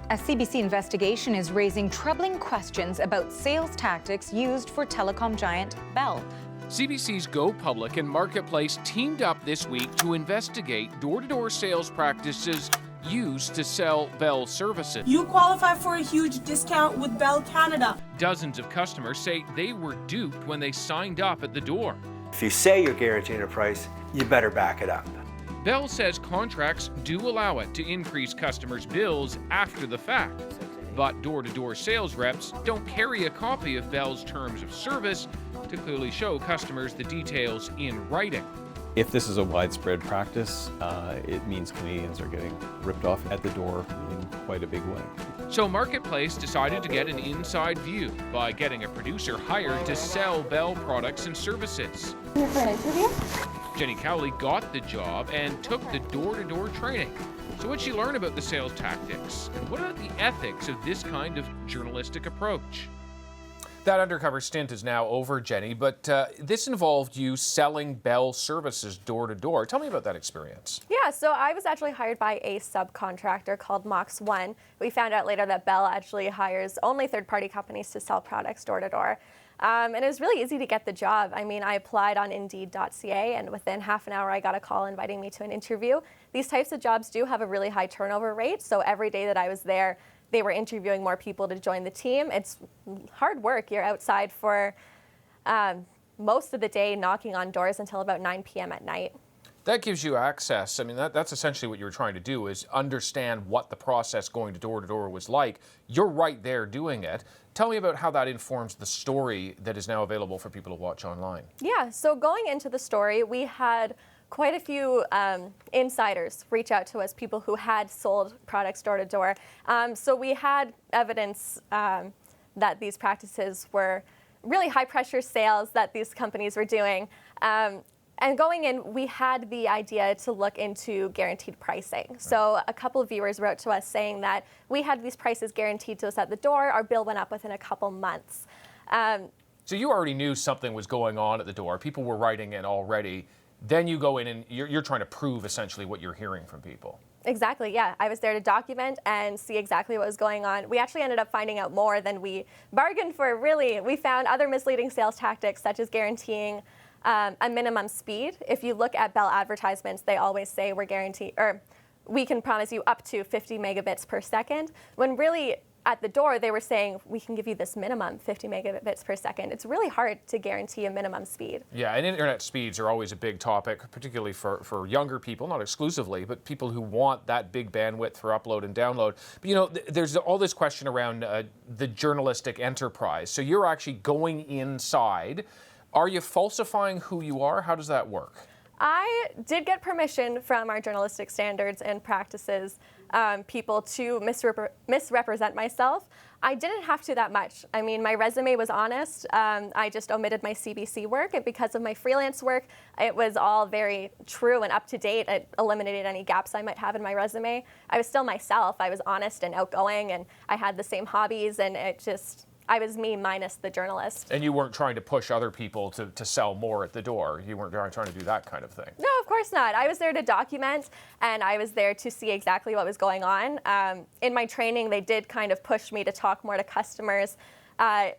A CBC investigation is raising troubling questions about sales tactics used for telecom giant Bell. CBC's Go Public and Marketplace teamed up this week to investigate door-to-door sales practices used to sell Bell services. You qualify for a huge discount with Bell Canada. Dozens of customers say they were duped when they signed up at the door. If you say you're guaranteeing a price, you better back it up. Bell says contracts do allow it to increase customers' bills after the fact, but door-to-door sales reps don't carry a copy of Bell's terms of service to clearly show customers the details in writing. If this is a widespread practice, it means Canadians are getting ripped off at the door in quite a big way. So Marketplace decided to get an inside view by getting a producer hired to sell Bell products and services. Here for an interview? Jenny Cowley got the job and took the door-to-door training. So what'd she learn about the sales tactics? And what about the ethics of this kind of journalistic approach? That undercover stint is now over, Jenny, but this involved you selling Bell services door-to-door. Tell me about that experience. Yeah, so I was actually hired by a subcontractor called Mox One. We found out later that Bell actually hires only third-party companies to sell products door-to-door. And it was really easy to get the job. I mean, I applied on Indeed.ca, and within half an hour I got a call inviting me to an interview. These types of jobs do have a really high turnover rate, so every day that I was there, they were interviewing more people to join the team. It's hard work. You're outside for most of the day knocking on doors until about 9 p.m. at night. That gives you access. I mean, that's essentially what you were trying to do, is understand what the process going to door was like. You're right there doing it. Tell me about how that informs the story that is now available for people to watch online. Yeah, so going into the story, we had quite a few insiders reach out to us, people who had sold products door to door. So we had evidence that these practices were really high pressure sales that these companies were doing. And going in, we had the idea to look into guaranteed pricing. So a couple of viewers wrote to us saying that we had these prices guaranteed to us at the door. Our bill went up within a couple months. So you already knew something was going on at the door. People were writing in already. Then you go in and you're trying to prove essentially what you're hearing from people. Exactly, yeah. I was there to document and see exactly what was going on. We actually ended up finding out more than we bargained for, really. We found other misleading sales tactics, such as guaranteeing a minimum speed. If you look at Bell advertisements, they always say we can promise you up to 50 megabits per second, when really at the door they were saying we can give you this minimum 50 megabits per second. It's really hard to guarantee a minimum speed. Yeah, and internet speeds are always a big topic, particularly for younger people, not exclusively, but people who want that big bandwidth for upload and download. But you know, there's all this question around the journalistic enterprise. So you're actually going inside. Are you falsifying who you are? How does that work? I did get permission from our journalistic standards and practices people to misrepresent myself. I didn't have to that much. I mean, my resume was honest. I just omitted my CBC work, and because of my freelance work, it was all very true and up to date. It eliminated any gaps I might have in my resume. I was still myself. I was honest and outgoing, and I had the same hobbies, and I was me minus the journalist. And you weren't trying to push other people to sell more at the door. You weren't trying to do that kind of thing. No, of course not. I was there to document, and I was there to see exactly what was going on. In my training, they did kind of push me to talk more to customers.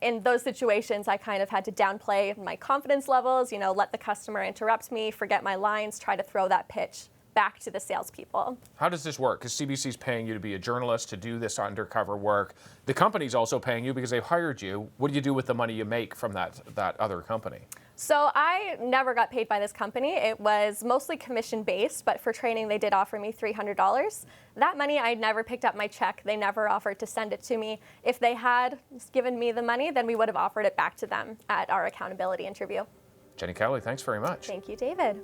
In those situations, I kind of had to downplay my confidence levels, let the customer interrupt me, forget my lines, try to throw that pitch back to the salespeople. How does this work? Because CBC's paying you to be a journalist, to do this undercover work. The company's also paying you because they've hired you. What do you do with the money you make from that other company? So I never got paid by this company. It was mostly commission-based, but for training they did offer me $300. That money, I never picked up my check. They never offered to send it to me. If they had given me the money, then we would have offered it back to them at our accountability interview. Jenny Cowley, thanks very much. Thank you, David.